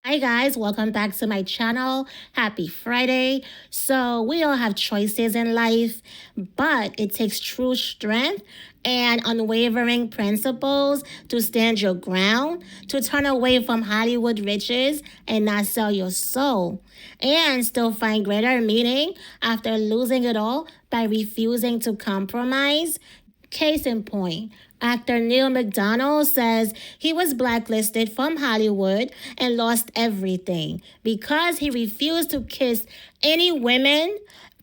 Hi guys, welcome back to my channel. Happy Friday. So we all have choices in life, but it takes true strength and unwavering principles to stand your ground, to turn away from Hollywood riches and not sell your soul, and still find greater meaning after losing it all by refusing to compromise. Case in point, actor Neal McDonough says he was blacklisted from Hollywood and lost everything because he refused to kiss any women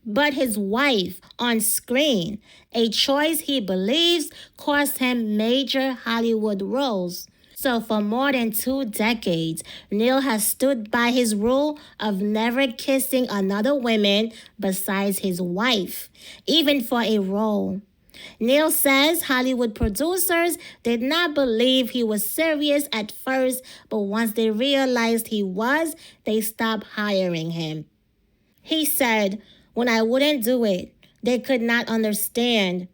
but his wife on screen, a choice he believes cost him major Hollywood roles. So, for more than 2 decades, Neil has stood by his rule of never kissing another woman besides his wife, even for a role. Neil says Hollywood producers did not believe he was serious at first, but once they realized he was, they stopped hiring him. He said, "When I wouldn't do it, they could not understand.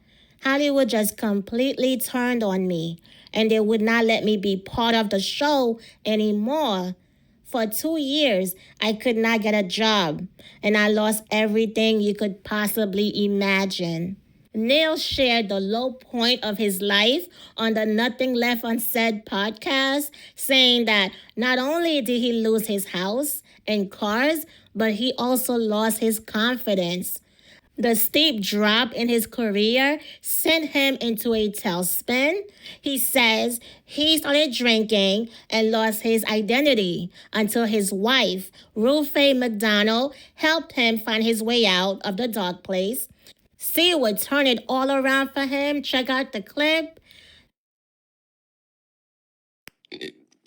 Hollywood just completely turned on me, and they would not let me be part of the show anymore. For 2 years, I could not get a job, and I lost everything you could possibly imagine." Neil shared the low point of his life on the Nothing Left Unsaid podcast, saying that not only did he lose his house and cars, but he also lost his confidence. The steep drop in his career sent him into a tailspin. He says he started drinking and lost his identity until his wife, Ruth McDonough, helped him find his way out of the dark place. See what turn it all around for him. Check out the clip.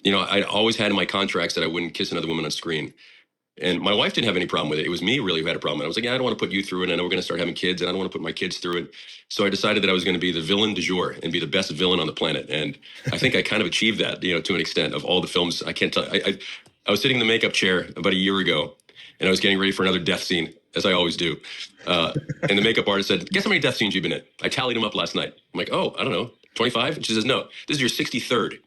I always had in my contracts that I wouldn't kiss another woman on screen. And my wife didn't have any problem with it. It was me really who had a problem. And I was like, yeah, I don't want to put you through it. I know we're going to start having kids, and I don't want to put my kids through it. So I decided that I was going to be the villain du jour and be the best villain on the planet. And I think I kind of achieved that, to an extent of all the films. I can't tell. I was sitting in the makeup chair about a year ago, and I was getting ready for another death scene, as I always do. And the makeup artist said, guess how many death scenes you've been in? I tallied them up last night. I'm like, oh, I don't know, 25? And she says, no, this is your 63rd.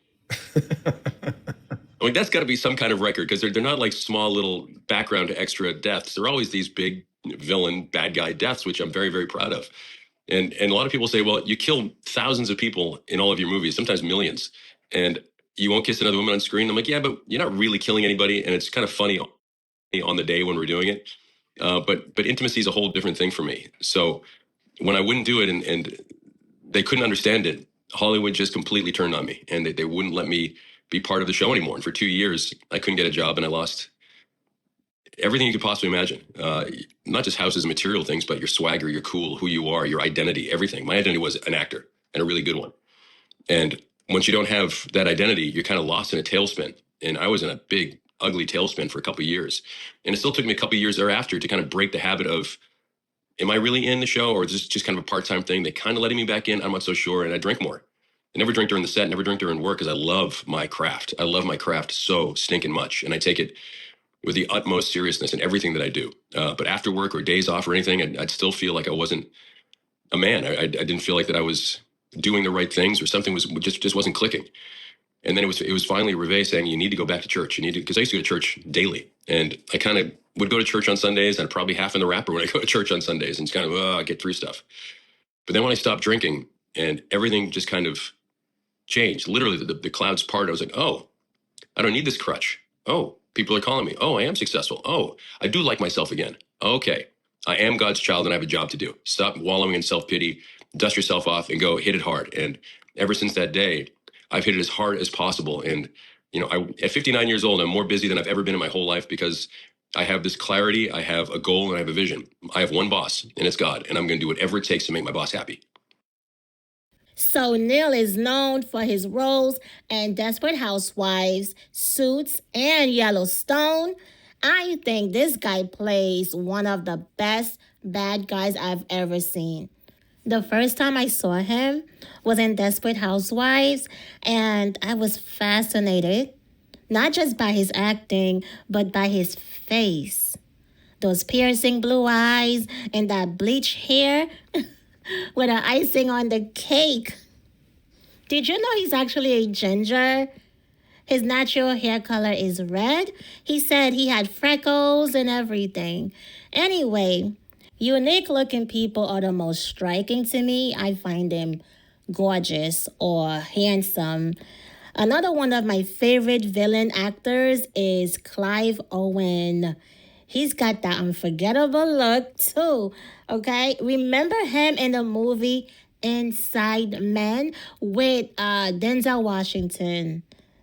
I mean, that's got to be some kind of record, because they're not like small little background extra deaths. They're always these big villain, bad guy deaths, which I'm very, very proud of. And a lot of people say, well, you kill thousands of people in all of your movies, sometimes millions, and you won't kiss another woman on screen. I'm like, yeah, but you're not really killing anybody, and it's kind of funny on the day when we're doing it. But intimacy is a whole different thing for me. So when I wouldn't do it and they couldn't understand it, Hollywood just completely turned on me, and they wouldn't let me be part of the show anymore. And for 2 years, I couldn't get a job, and I lost everything you could possibly imagine. Not just houses and material things, but your swagger, your cool, who you are, your identity, everything. My identity was an actor, and a really good one. And once you don't have that identity, you're kind of lost in a tailspin. And I was in a big, ugly tailspin for a couple of years. And it still took me a couple of years thereafter to kind of break the habit of, am I really in the show, or is this just kind of a part-time thing? They kind of letting me back in. I'm not so sure. And I drink more. I never drink during the set, never drink during work, because I love my craft. I love my craft so stinking much. And I take it with the utmost seriousness in everything that I do. But after work or days off or anything, I'd still feel like I wasn't a man. I didn't feel like that I was doing the right things, or something was just wasn't clicking. And then it was finally Reve saying, you need to go back to church. You need to, because I used to go to church daily. And I kind of would go to church on Sundays, and I'd probably half in the wrapper when I go to church on Sundays, and it's kind of, get through stuff. But then when I stopped drinking, and everything just kind of changed, literally the clouds parted. I was like, oh, I don't need this crutch. Oh, people are calling me. Oh, I am successful. Oh, I do like myself again. Okay, I am God's child, and I have a job to do. Stop wallowing in self-pity, dust yourself off, and go hit it hard. And ever since that day, I've hit it as hard as possible. And, at 59 years old, I'm more busy than I've ever been in my whole life, because I have this clarity, I have a goal, and I have a vision. I have one boss, and it's God, and I'm going to do whatever it takes to make my boss happy. So Neil is known for his roles in Desperate Housewives, Suits, and Yellowstone. I think this guy plays one of the best bad guys I've ever seen. The first time I saw him was in Desperate Housewives, and I was fascinated, not just by his acting, but by his face. Those piercing blue eyes and that bleached hair with the icing on the cake. Did you know he's actually a ginger? His natural hair color is red. He said he had freckles and everything. Anyway, unique looking people are the most striking to me. I find them gorgeous or handsome. Another one of my favorite villain actors is Clive Owen. He's got that unforgettable look too. Okay, remember him in the movie Inside Man with Denzel Washington.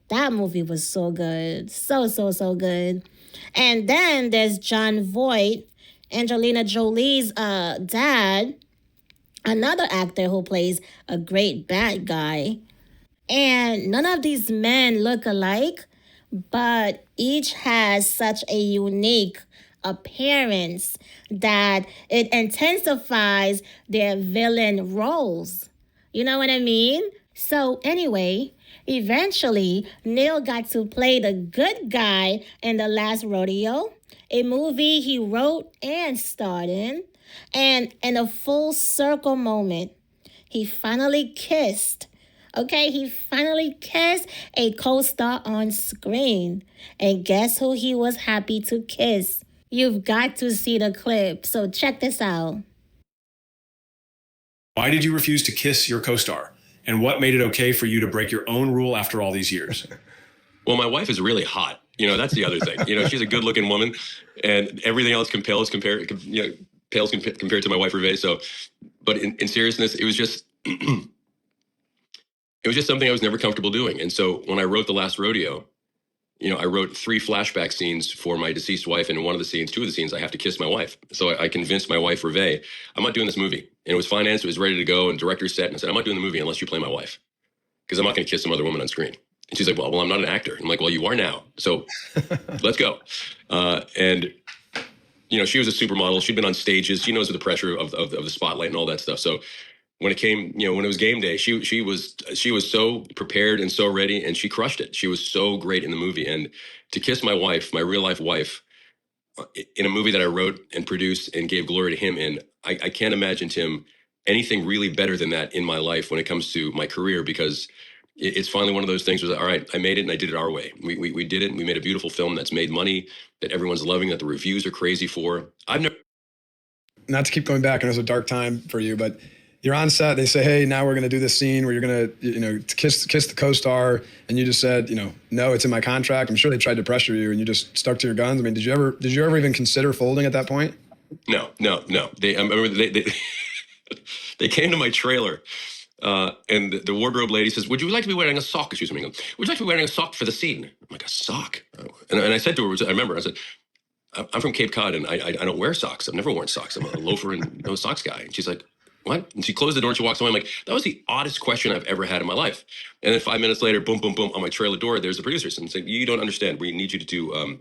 That movie was so good, so good. And then there's John Voight, Angelina Jolie's dad, another actor who plays a great bad guy. And none of these men look alike, but each has such a unique appearance that it intensifies their villain roles. You know what I mean? So, anyway, eventually, Neil got to play the good guy in The Last Rodeo, a movie he wrote and starred in. And in a full circle moment, he finally kissed. Okay, he finally kissed a co star on screen. And guess who he was happy to kiss? You've got to see the clip, so check this out. Why did you refuse to kiss your co-star? And what made it okay for you to break your own rule after all these years? Well, my wife is really hot. That's the other thing. She's a good-looking woman, and everything else pales compared to my wife, Reve. So, but in seriousness, it was just something I was never comfortable doing. And so when I wrote The Last Rodeo, I wrote 3 flashback scenes for my deceased wife, and in 2 of the scenes, I have to kiss my wife. So I convinced my wife, Reve, I'm not doing this movie. And it was financed, it was ready to go, and director set, and I said, I'm not doing the movie unless you play my wife, because I'm not going to kiss some other woman on screen. And she's like, well, I'm not an actor. I'm like, well, you are now. So let's go. And she was a supermodel. She'd been on stages. She knows the pressure of the spotlight and all that stuff. So when it was game day, she was so prepared and so ready, and she crushed it. She was so great in the movie. And to kiss my wife, my real life wife, in a movie that I wrote and produced and gave glory to him in, I can't imagine, Tim, anything really better than that in my life when it comes to my career, because it's finally one of those things where, all right, I made it and I did it our way. We did it, and we made a beautiful film that's made money, that everyone's loving, that the reviews are crazy for. I've never... Not to keep going back, and it was a dark time for you, but you're on set, they say, hey, now we're going to do this scene where you're going to, kiss the co-star, and you just said, no, it's in my contract. I'm sure they tried to pressure you, and you just stuck to your guns. I mean, did you ever even consider folding at that point? No. They they came to my trailer, and the wardrobe lady says, would you like to be wearing a sock? Excuse me. Would you like to be wearing a sock for the scene? I'm like, a sock? And I said to her, I said, I'm from Cape Cod, and I don't wear socks. I've never worn socks. I'm a loafer and no socks guy. And she's like, what? And she closed the door and she walks away. I'm like, that was the oddest question I've ever had in my life. And then 5 minutes later, boom, boom, boom, on my trailer door, there's the producers and saying, you don't understand. We need you to do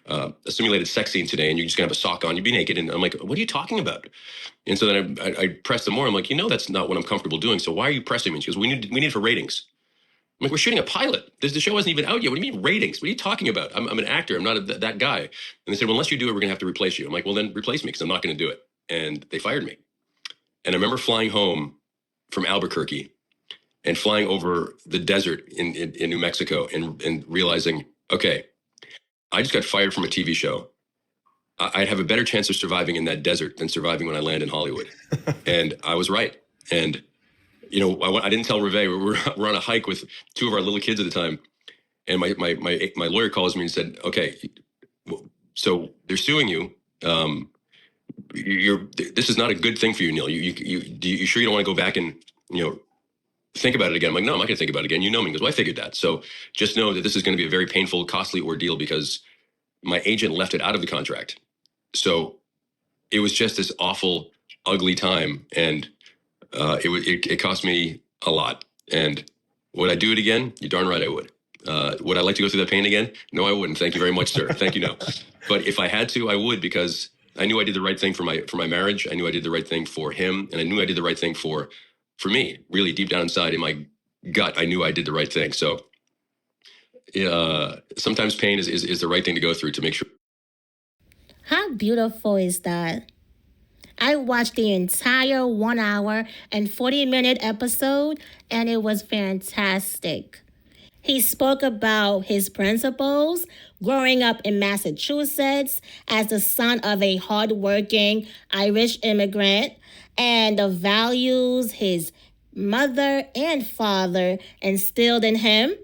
a simulated sex scene today, and you're just gonna have a sock on. You'd be naked. And I'm like, what are you talking about? And so then I pressed them more. I'm like, that's not what I'm comfortable doing. So why are you pressing me? She goes, we need it for ratings. I'm like, we're shooting a pilot. The show hasn't even out yet. What do you mean ratings? What are you talking about? I'm an actor. I'm not that guy. And they said, well, unless you do it, we're going to have to replace you. I'm like, well, then replace me, because I'm not going to do it. And they fired me. And I remember flying home from Albuquerque and flying over the desert in New Mexico and realizing, okay, I just got fired from a TV show. I'd have a better chance of surviving in that desert than surviving when I land in Hollywood. And I was right. And I didn't tell Reve. We're on a hike with 2 of our little kids at the time, and my lawyer calls me and said, "Okay, so they're suing you. This is not a good thing for you, Neal. You sure you don't want to go back and think about it again?" I'm like, "No, I'm not going to think about it again. You know me." He goes, "Well, I figured that. So just know that this is going to be a very painful, costly ordeal, because my agent left it out of the contract. So it was just this awful, ugly time, and." It cost me a lot. And would I do it again? You're darn right I would. Would I like to go through that pain again? No, I wouldn't. Thank you very much, sir. Thank you, no. But if I had to, I would, because I knew I did the right thing for my marriage. I knew I did the right thing for him, and I knew I did the right thing for me. Really, deep down inside, in my gut, I knew I did the right thing. So sometimes pain is the right thing to go through to make sure. How beautiful is that? I watched the entire 1 hour and 40-minute episode, and it was fantastic. He spoke about his principles growing up in Massachusetts as the son of a hardworking Irish immigrant and the values his mother and father instilled in him.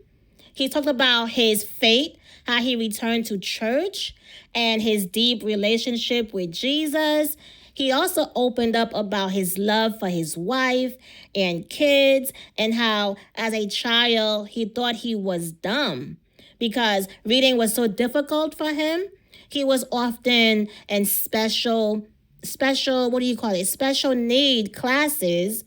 He talked about his faith, how he returned to church, and his deep relationship with Jesus. He also opened up about his love for his wife and kids, and how, as a child, he thought he was dumb because reading was so difficult for him. He was often in special, what do you call it? Special need classes,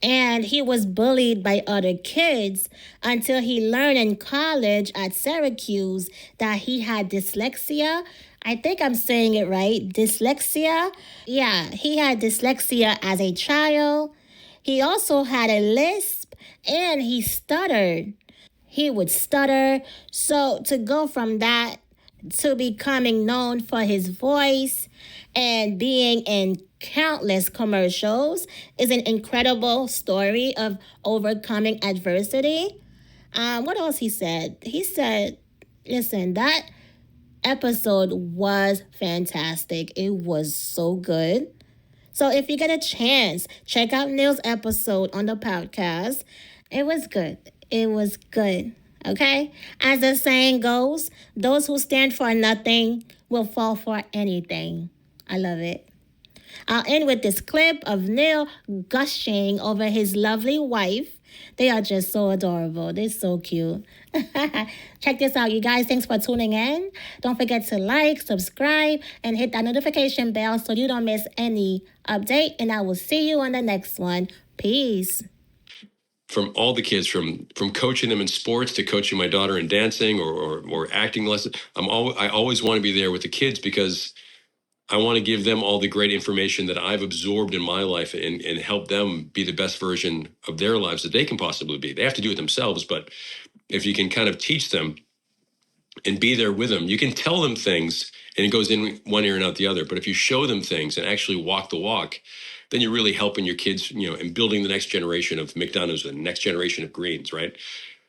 and he was bullied by other kids until he learned in college at Syracuse that he had dyslexia. I think I'm saying it right. Dyslexia. Yeah, he had dyslexia as a child. He also had a lisp and he stuttered. He would stutter. So to go from that to becoming known for his voice and being in countless commercials is an incredible story of overcoming adversity. What else he said? He said, listen, that episode was fantastic. It was so good. So if you get a chance, check out Neal's episode on the podcast. It was good. It was good. Okay? As the saying goes, those who stand for nothing will fall for anything. I love it. I'll end with this clip of Neal gushing over his lovely wife. They are just so adorable. They're so cute. Check this out, you guys. Thanks for tuning in. Don't forget to like, subscribe, and hit that notification bell so you don't miss any update. And I will see you on the next one. Peace. From all the kids, from coaching them in sports to coaching my daughter in dancing or acting lessons, I always want to be there with the kids because I want to give them all the great information that I've absorbed in my life and help them be the best version of their lives that they can possibly be. They have to do it themselves, but if you can kind of teach them and be there with them, you can tell them things and it goes in one ear and out the other. But if you show them things and actually walk the walk, then you're really helping your kids, and building the next generation of McDonough's and the next generation of Greens, right?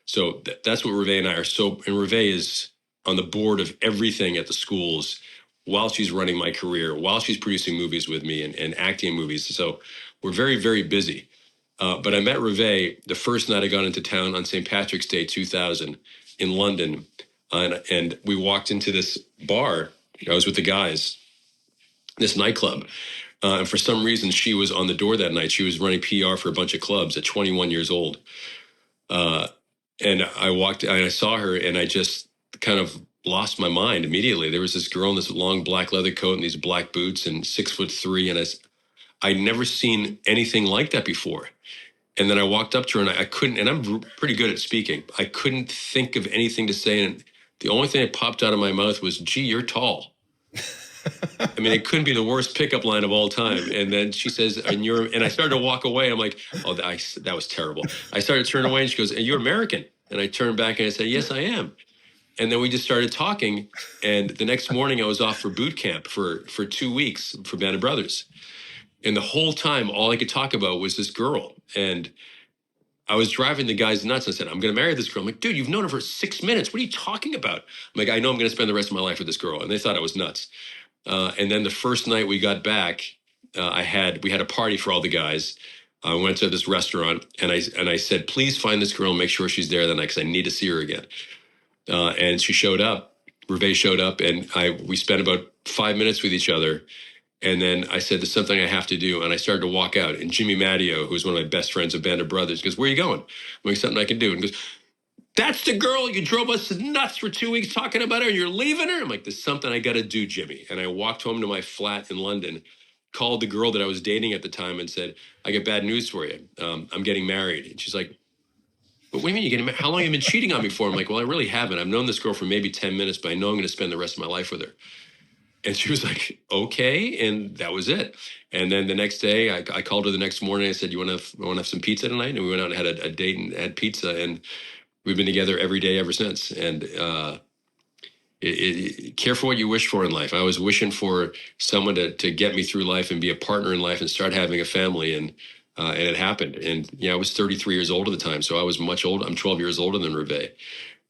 So that's what Reve and I are. And Reve is on the board of everything at the schools while she's running my career, while she's producing movies with me and acting in movies. So we're very, very busy. But I met Reve the first night I got into town on St. Patrick's Day 2000 in London. And we walked into this bar. I was with the guys, this nightclub. And for some reason, she was on the door that night. She was running PR for a bunch of clubs at 21 years old. And I walked, and I saw her, and I just kind of lost my mind immediately. There was this girl in this long black leather coat and these black boots and 6'3", and I'd never seen anything like that before. And then I walked up to her, and I couldn't, and I'm pretty good at speaking. I couldn't think of anything to say, and the only thing that popped out of my mouth was, "Gee, you're tall." I mean, it couldn't be the worst pickup line of all time. And then she says, and I started to walk away. I'm like, oh, that was terrible. I started to turn away, and she goes, "And you're American?" And I turned back and I said, "Yes, I am." And then we just started talking. And the next morning I was off for boot camp for 2 weeks for Band of Brothers. And the whole time, all I could talk about was this girl. And I was driving the guys nuts. I said, "I'm going to marry this girl." I'm like, "Dude, you've known her for 6 minutes. What are you talking about?" I'm like, "I know I'm going to spend the rest of my life with this girl." And they thought I was nuts. And then the first night we got back, we had a party for all the guys. I went to this restaurant, and I said, "Please find this girl and make sure she's there that night because I need to see her again." And she showed up. Reve showed up, and we spent about 5 minutes with each other. And then I said, "There's something I have to do." And I started to walk out. And Jimmy Matteo, who's one of my best friends of Band of Brothers, goes, "Where are you going?" I'm like, "Something I can do." And he goes, "That's the girl you drove us nuts for 2 weeks talking about her, and you're leaving her?" I'm like, "There's something I got to do, Jimmy." And I walked home to my flat in London, called the girl that I was dating at the time and said, "I got bad news for you. I'm getting married." And she's like, "But what do you mean you're getting married? How long have you been cheating on me for?" I'm like, "Well, I really haven't. I've known this girl for maybe 10 minutes, but I know I'm going to spend the rest of my life with her." And she was like, "Okay." And that was it. And then the next day I called her the next morning. I said, "You want to have some pizza tonight?" And we went out and had a date and had pizza. And we've been together every day ever since. And care for what you wish for in life. I was wishing for someone to get me through life and be a partner in life and start having a family. And And it happened. And I was 33 years old at the time. So I was much older. I'm 12 years older than Reve.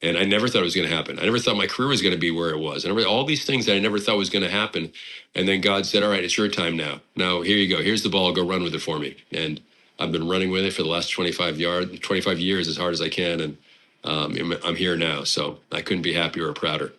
And I never thought it was going to happen. I never thought my career was going to be where it was. And all these things that I never thought was going to happen. And then God said, all right, it's your time now. Now, here you go. Here's the ball. Go run with it for me. And I've been running with it for the last 25 years as hard as I can. And I'm here now. So I couldn't be happier or prouder.